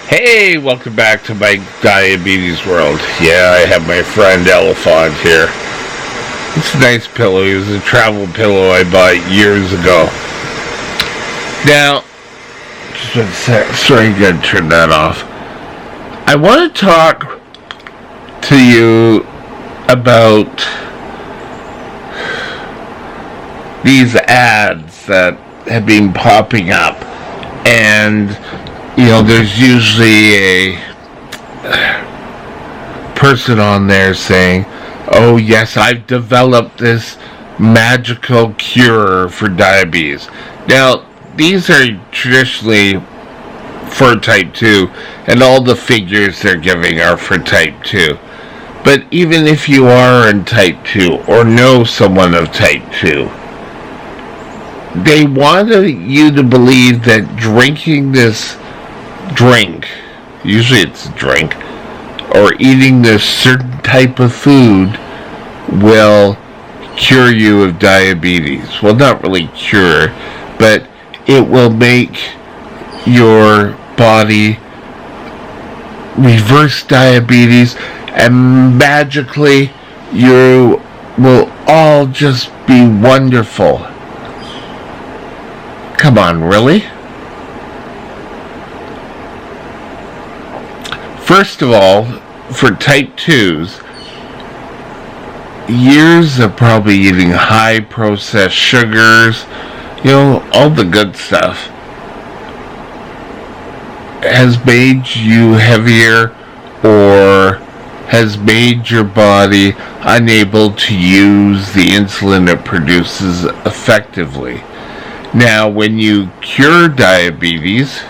Hey, welcome back to my diabetes world. Yeah, I have my friend Elephant here. It's a nice pillow. It was a travel pillow I bought years ago. Now, just one sec. Sorry, you gotta turn that off. I want to talk to you about these ads that have been popping up, and there's usually a person on there saying, oh yes, I've developed this magical cure for diabetes. Now, these are traditionally for type 2, and all the figures they're giving are for type 2. But even if you are in type 2 or know someone of type 2, they want you to believe that drinking this drink, usually it's a drink, or eating this certain type of food will cure you of diabetes. Well, not really cure, but it will make your body reverse diabetes, and magically you will all just be wonderful. Come on, really? First of all, for type 2s, years of probably eating high processed sugars, all the good stuff, has made you heavier or has made your body unable to use the insulin it produces effectively. Now, when you cure diabetes,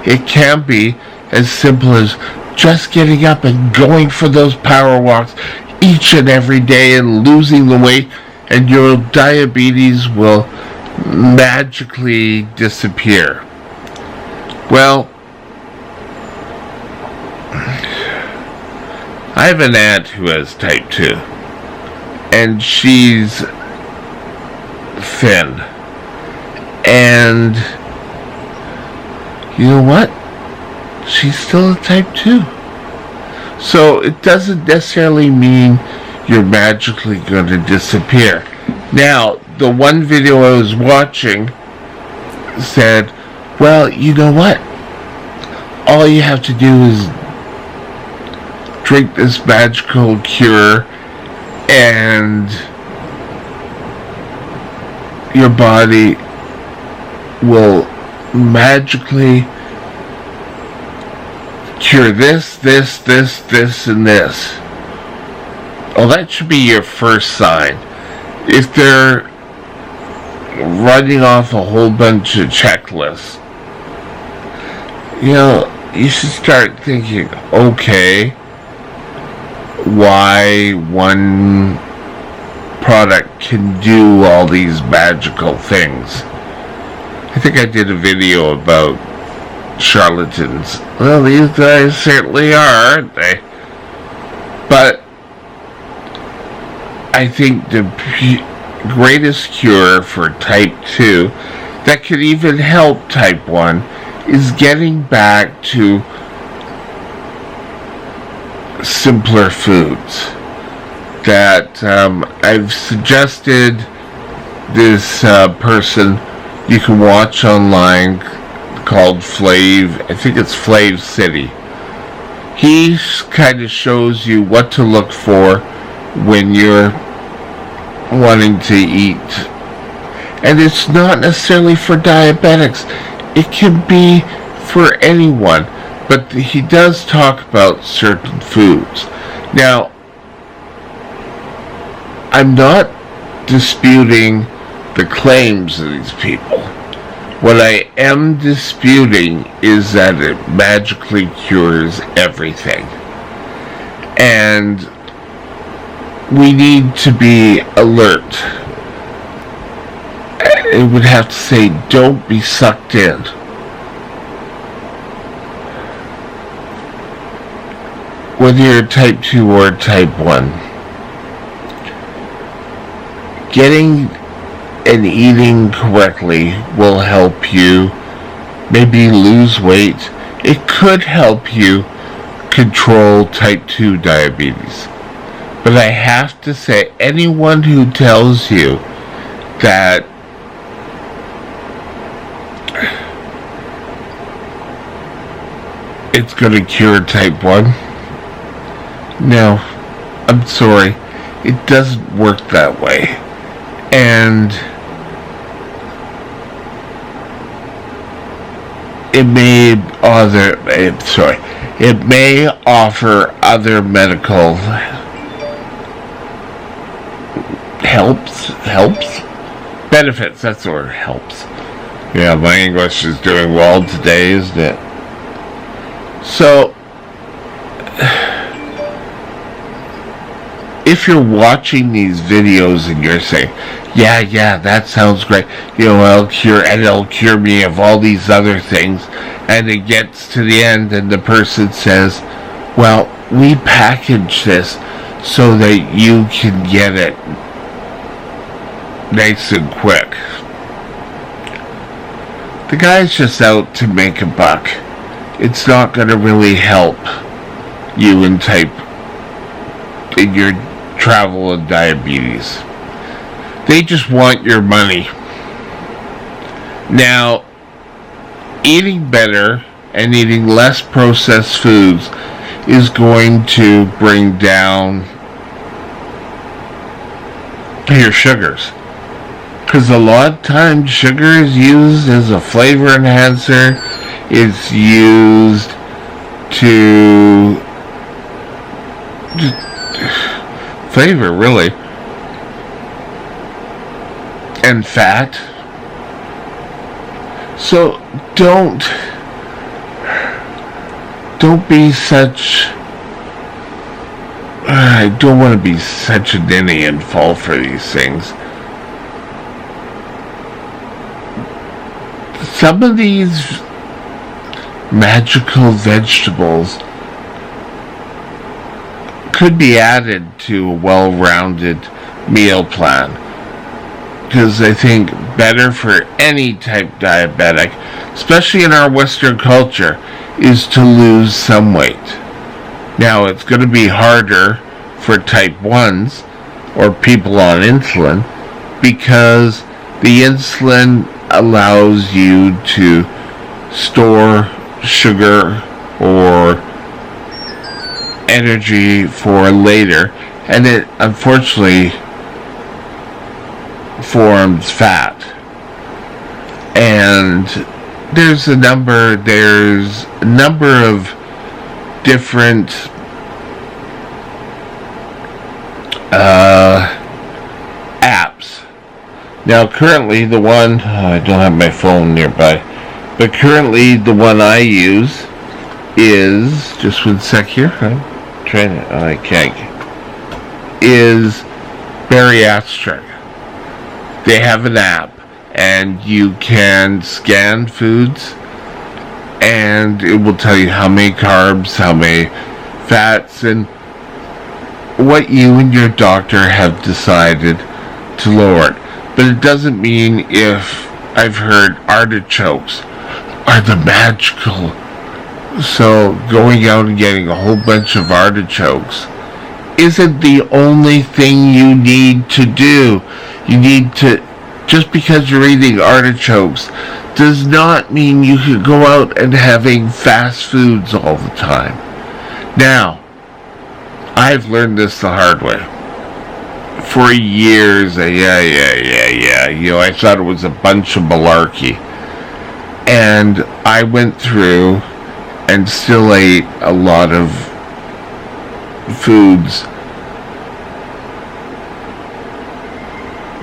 it can be as simple as just getting up and going for those power walks each and every day and losing the weight, and your diabetes will magically disappear. Well, I have an aunt who has type 2, and she's thin, and you know what? She's still a type 2. So it doesn't necessarily mean you're magically going to disappear. Now, the one video I was watching said, well, you know what? All you have to do is drink this magical cure and your body will magically cure this, and this. Oh, that should be your first sign. If they're running off a whole bunch of checklists, you should start thinking, okay, why one product can do all these magical things. I think I did a video about charlatans. Well, these guys certainly are, aren't they? But I think to greatest cure for type 2 that could even help type 1 is getting back to simpler foods. That I've suggested this person you can watch online called Flav. I think it's Flav City. He kind of shows you what to look for when you're wanting to eat. And it's not necessarily for diabetics. It can be for anyone. But he does talk about certain foods. Now, I'm not disputing the claims of these people. What I am disputing is that it magically cures everything. And we need to be alert. I would have to say, don't be sucked in. Whether you're type 2 or type 1, getting and eating correctly will help you maybe lose weight. It could help you control type 2 diabetes. But I have to say, anyone who tells you that it's going to cure type 1, no, I'm sorry, it doesn't work that way. And it may offer other medical benefits. That's the word, helps. Yeah, my English is doing well today, isn't it? So, if you're watching these videos and you're saying, yeah, that sounds great, it'll cure me of all these other things, and it gets to the end and the person says, well, we package this so that you can get it nice and quick. The guy's just out to make a buck. It's not going to really help you in your travel and diabetes. They just want your money. Now, eating better and eating less processed foods is going to bring down your sugars. Because a lot of times sugar is used as a flavor enhancer. It's used to flavor, really. And fat. So don't be such... I don't want to be such a ninny and fall for these things. Some of these magical vegetables could be added to a well-rounded meal plan, because I think better for any type diabetic, especially in our Western culture, is to lose some weight. Now, it's going to be harder for type 1s or people on insulin, because the insulin allows you to store sugar or energy for later, and it unfortunately forms fat. And there's a number of different apps. Now, currently the one, I don't have my phone nearby, but currently the one I use is, just one sec here, I'm trying to, I can't, is Bariatric. They have an app, and you can scan foods, and it will tell you how many carbs, how many fats, and what you and your doctor have decided to lower it. But it doesn't mean if I've heard artichokes are the magical. So going out and getting a whole bunch of artichokes isn't the only thing you need to do. You need to, just because you're eating artichokes does not mean you could go out and having fast foods all the time. Now, I've learned this the hard way. For years, I thought it was a bunch of malarkey. And I went through and still ate a lot of foods.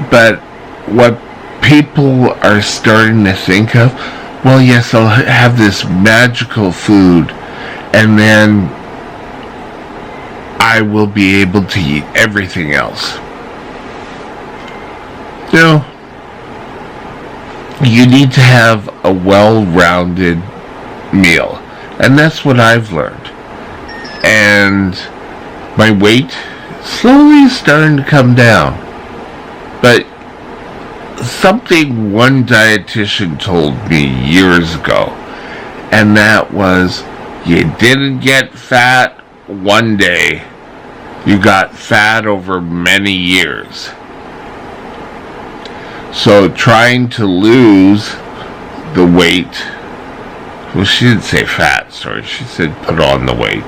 But what people are starting to think of, well, yes, I'll have this magical food, and then I will be able to eat everything else. No. You need to have a well-rounded meal. And that's what I've learned. And my weight slowly is starting to come down. But something one dietitian told me years ago, and that was, you didn't get fat one day. You got fat over many years. So trying to lose the weight, well, she didn't say fat, sorry, she said put on the weight.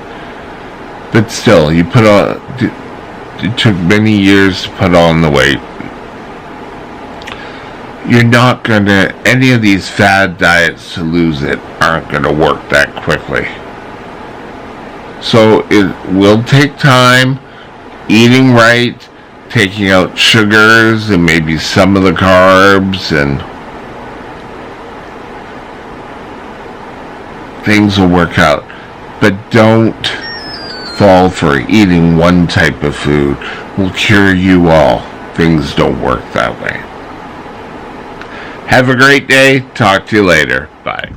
But still, you put on, it took many years to put on the weight. You're not gonna, any of these fad diets to lose it aren't gonna work that quickly. So it will take time, eating right, taking out sugars and maybe some of the carbs, and things will work out. But don't fall for eating one type of food will cure you all. Things don't work that way. Have a great day. Talk to you later. Bye.